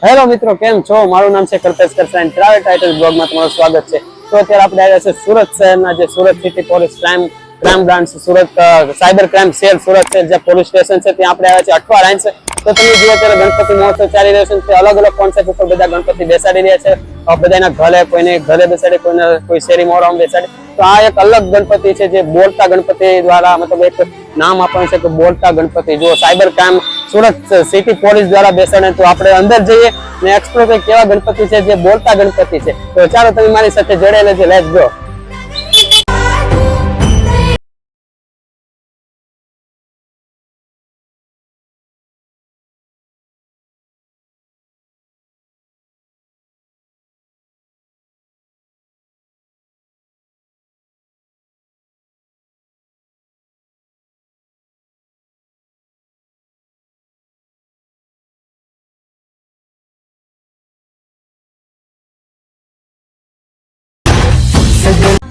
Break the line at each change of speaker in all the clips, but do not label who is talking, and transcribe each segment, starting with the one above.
Hello મિત્રો, કેમ છો? મારું નામ છે કલ્પેશ કરસાણી. ટ્રાવેલ ટાઇટલ બ્લોગમાં તમારું સ્વાગત છે. તો અત્યારે આપણે આવ્યા છે સુરત શહેરના જે Surat city police crime branch Surat cyber crime cell Surat છે, જે પોલીસ સ્ટેશન છે ત્યાં આપણે આવ્યા છે અઠવા લાઇન છે. તો તમે જુઓ અત્યારે ગણપતિ મહોત્સવ ચાલી રહ્યો છે. અલગ અલગ કોન્સેપ્ટ ઉપર બધા ગણપતિ બેસાડી રહ્યા છે. બધાના ઘરે, કોઈને ઘરે બેસાડી, કોઈને કોઈ શેરી મોહરામાં બેસાડી. તો આ એક અલગ ગણપતિ છે જે બોલતા ગણપતિ દ્વારા, મતલબ એક નામ આપવાનું છે કે બોલતા ગણપતિ. જો cyber crime Surat city police દ્વારા બેસાડે. તો આપણે અંદર જઈએ ને એક્સપ્લોર કરીએ કેવા ગણપતિ છે જે બોલતા ગણપતિ છે. તો ચાલો તમે મારી સાથે જોડાયેલા છે. Let's go.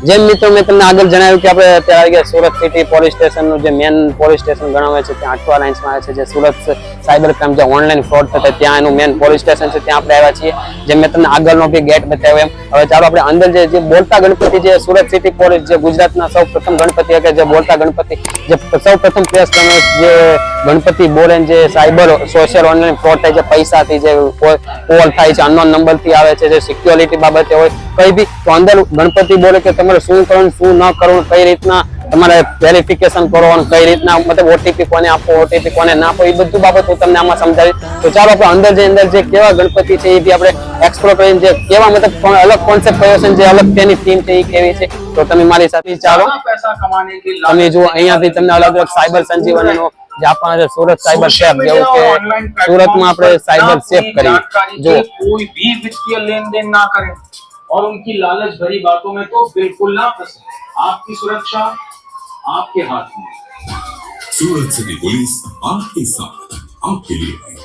જેમ મિત્રો મેં તમને આગળ જણાવ્યું કે આપણે અત્યારે આવી ગયા સુરત સિટી પોલીસ સ્ટેશનનું જે મેન પોલીસ સ્ટેશન ગણાવે છે ત્યાં અઠવા લાઇન્સમાં આવે છે, જે સુરત સાયબર ક્રાઇમ જે ઓનલાઈન ફ્રોડ થતા ત્યાં એનું મેન પોલીસ સ્ટેશન છે, ત્યાં આપણે આવ્યા છીએ. જેમ મેં તમને આગળનો બી ગેટ બતાવ્યો એમ હવે ચાલો આપણે અંદર જે બોલતા ગણપતિ જે સુરત સિટી પોલીસ જે ગુજરાતના સૌ પ્રથમ ગણપતિ કે જે બોલતા ગણપતિ જે સૌ પ્રથમ પ્લેસ જે ગણપતિ બોલે જે સાયબર સોશિયલ ઓનલાઈન ફ્રોડ થાય છે, પૈસાથી જે કોલ થાય છે, અનનોન નંબરથી આવે છે, જે સિક્યોરિટી બાબતે હોય કઈ બી, તો અંદર ગણપતિ બોલે કે તમારે શું કરવું શું ન કરવું, કઈ રીતના તમારે વેરિફિકેશન કરવાનું, કઈ રીતના મતલબ ઓટીપી કોને આપો, ઓટીપી કોને ના આપો, એ બધું બાબત હું તમને આમાં સમજાવી. તો ચાલો આપણે અંદર જે કેવા ગણપતિ છે એ બી આપણે એક્સપ્લોર કરીને જે કેવા મતલબ અલગ કોન્સેપ્ટ કયો છે, જે અલગ તેની થીમ છે એ કેવી છે, તો તમે મારી સાથે ચાલો. તમે જુઓ અહીંયા બી તમને અલગ અલગ સાયબર સંજીવનીનો જે આપણા છે સુરત સાયબર સેફ, જેવું કે સુરતમાં આપણે સાયબર સેફ કરીએ. જો
कोई भी वित्तीय लेन देन ना करें और उनकी लालच भरी बातों में तो बिल्कुल ना फंसे. आपकी सुरक्षा आपके हाथ में.
सूरत सिटी पुलिस आपके साथ, आपके लिए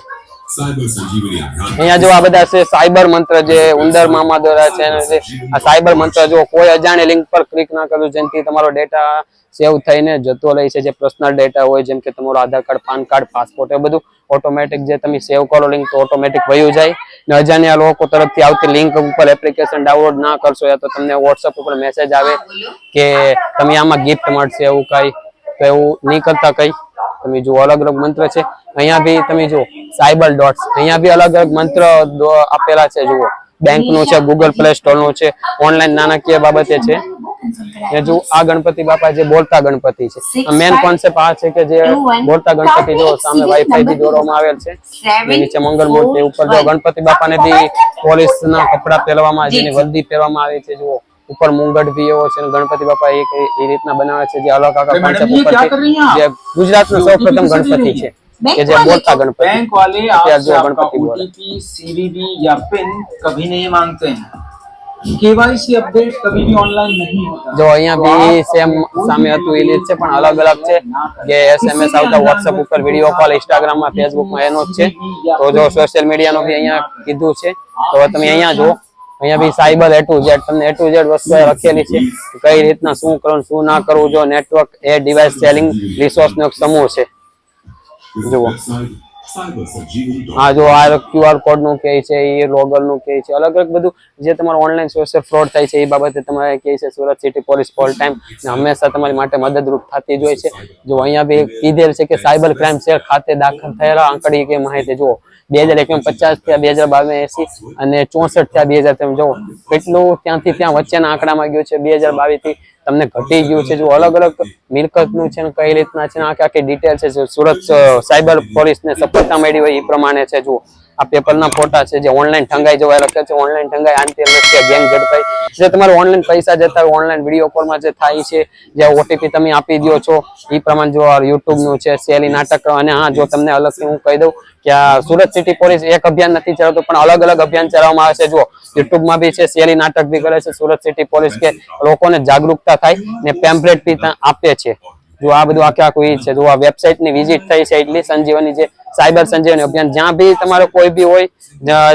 साइबर संजीवनी अभियान.
અહીંયા જો આ બધા છે સાયબર મંત્ર જે ઉંદર મામા દ્વારા છે. આ સાયબર મંત્ર જો કોઈ અજાણી લિંક પર ક્લિક ના કરવું, જેનાથી તમારો ડેટા સેવ થઈને જતો રહે છે. જે પર્સનલ ડેટા હોય જેમ કે તમારો આધાર કાર્ડ, પાન કાર્ડ, પાસપોર્ટ, એ બધું ઓટોમેટિક જે તમે સેવ કરો લિંક તો ઓટોમેટિક વયું જાય. ને અજાણ્યા લોકો તરફથી આવતી લિંક ઉપર એપ્લિકેશન ડાઉનલોડ ના કરશો યા તો તમને વોટ્સઅપ ઉપર મેસેજ આવે કે તમે આમાં ગિફ્ટ મળશે એવું કઈ, તો એવું નહીં કરતા. કઈ તમે જુઓ અલગ અલગ મંત્ર છે. અહીંયા બી તમે જુઓ સાયબર ડોટ્સ, અહીંયા બી અલગ અલગ મંત્ર આપેલા છે. જુઓ બેંક નું છે, ગૂગલ પ્લે સ્ટોર નું છે, ઓનલાઈન નાણાકીય બાબતે છે. એ જો આ ગણપતિ બાપા જે બોલતા ગણપતિ છે, મેન કોન્સેપ્ટ આ છે કે જે બોલતા ગણપતિ જો સામે વાઈફાઈ થી દોરવામાં આવેલ છે, નીચે મંગળ મૂર્તિ, ઉપર જો ગણપતિ બાપાને બી પોલીસ ના કપડા પહેરવામાં આવે છે, એની વર્દી પહેરવામાં આવે છે. જુઓ ઉપર મુંગટ ભી એવો છે. ગણપતિ બાપા એક એ રીતના બનાવે છે જે અલગ અલગ કોન્સેપ્ટ ઉપર જે ગુજરાતનો સૌપ્રથમ ગણપતિ છે કે જે બોલતા ગણપતિ.
बैंक वाले आपसे आपका ओटीपी, सीवीवी या पिन कभी नहीं मांगते हैं. केवाईसी अपडेट कभी भी ऑनलाइन नहीं होता.
જો અહીંયા બી સેમ સામે હતું એ રીત છે, પણ અલગ અલગ છે. કે એસએમએસ આવતા વોટ્સએપ ઉપર, વિડીયો કોલ, ઇન્સ્ટાગ્રામ માં, ફેસબુક માં એનો જ છે. તો જો સોશિયલ મીડિયા નો બી અહીંયા કીધું છે. તો તમે અહીંયા જો અહીંયા બી સાયબર A to Z, તમને A to Z વસ્તુ લખેલી છે કઈ રીતના શું કરવું શું ના કરવું. જો નેટવર્ક એ ડિવાઇસ સેલિંગ રિસોર્સ નો એક સમૂહ છે. જુઓ હા જો આ QR કોડ નું કે છે, એ લોગર નું કે છે, અલગ અલગ બધું જે તમારું ઓનલાઈન સોશિયલ ફ્રોડ થાય છે એ બાબતે તમારે કે છે Surat city police all time હંમેશા તમારી માટે મદદરૂપ થતી જ હોય છે. જો અહીંયા બી કીધેલ છે કે સાયબર ક્રાઇમ સેલ ખાતે દાખલ થયેલા આંકડી કે માહિતી જુઓ 2051 થયા, 2022 80 અને 64 થયા 2000. જુઓ કેટલું ત્યાંથી ત્યાં વચ્ચેના આંકડામાં ગયું છે. 2022 થી તમને ઘટી ગયું છે. જો અલગ અલગ મિલકત નું છે ને કઈ રીતના છે, આખી ડિટેલ છે. સુરત સાયબર પોલીસ ને સફળતા મળી હોય એ પ્રમાણે છે. જુઓ આ પેપરના ફોટા છે જે ઓનલાઈન ઠંગાઈ જવા લખ્યા છે. ઓનલાઈન ઠંગાઈ આંતરરાષ્ટ્રીય ગેંગ ઝડપાઈ, જે તમારે ઓનલાઈન પૈસા જતા હોય ઓનલાઈન વિડીયો કોલમાં જે થાય છે, જે ઓટીપી તમે આપી દો છો એ પ્રમાણે. જો યુટ્યુબ નું છે શેલી નાટક. અને હા જો તમને અલગથી હું કહી દઉં કે આ સુરત સિટી પોલીસ એક અભિયાન નથી ચલાવતું, પણ અલગ અલગ અભિયાન ચલાવવામાં આવે છે. જો યુટ્યુબ માં બી છે, શેલી નાટક બી કરે છે સુરત સિટી પોલીસ, કે લોકોને જાગૃતતા થાય ને પેમ્પલેટ બી આપે છે. જો આ બધું આખું એ છે. જો આ વેબસાઇટ ની વિઝિટ થઈ છે એટલી સંજીવની, જે સાયબર સંજીવની અભિયાન, જ્યાં બી તમારે કોઈ બી હોય,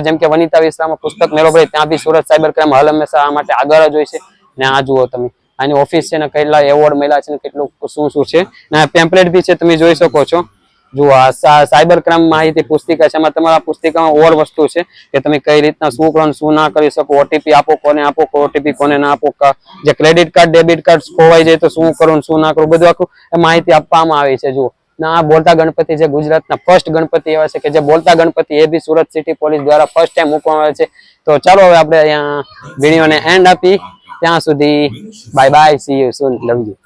જેમ કે વનિતા વિસ્તારમાં પુસ્તક મેળો ભાઈ, ત્યાં બી સુરત સાયબર ક્રાઇમ હલ હંમેશા આ માટે આગળ જ હોય છે. ને આ જુઓ તમે આની ઓફિસ છે ને કેટલા એવોર્ડ મળ્યા છે ને કેટલું શું શું છે. ને પેમ્પલેટ બી છે તમે જોઈ શકો છો. જો આ સાયબર ક્રાઇમ માહિતી પુસ્તિકા છે, એમાં તમારા પુસ્તિકામાં ઓર વસ્તુ છે કે તમે કઈ રીતના શું કરો શું ના કરી શકો, ઓટીપી આપો કોને આપો, ઓટીપી કોને ના આપો, જે ક્રેડિટ કાર્ડ ડેબિટ કાર્ડ ખોવાઈ જાય તો શું કરવું શું ના કરવું, બધું આખું માહિતી આપવામાં આવી છે. જુઓ ના, બોલતા ગણપતિ જે ગુજરાતના ફર્સ્ટ ગણપતિ એવા છે કે જે બોલતા ગણપતિ એ બી સુરત સિટી પોલીસ દ્વારા ફર્સ્ટ ટાઈમ મૂકવામાં આવે છે. તો ચાલો હવે આપણે અહીંયા વિડીયોને એન્ડ આપી, ત્યાં સુધી bye bye, C you soon, love you.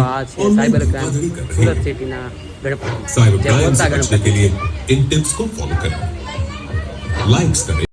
આ છે સાયબર ક્રાઇમ સુરત સિટીના ગણપતિ,
साइबर
જે
क्राइम
બોલતા
से बचने
ગણપતિ.
के लिए इन टिप्स को फॉलो करें, लाइक्स करें,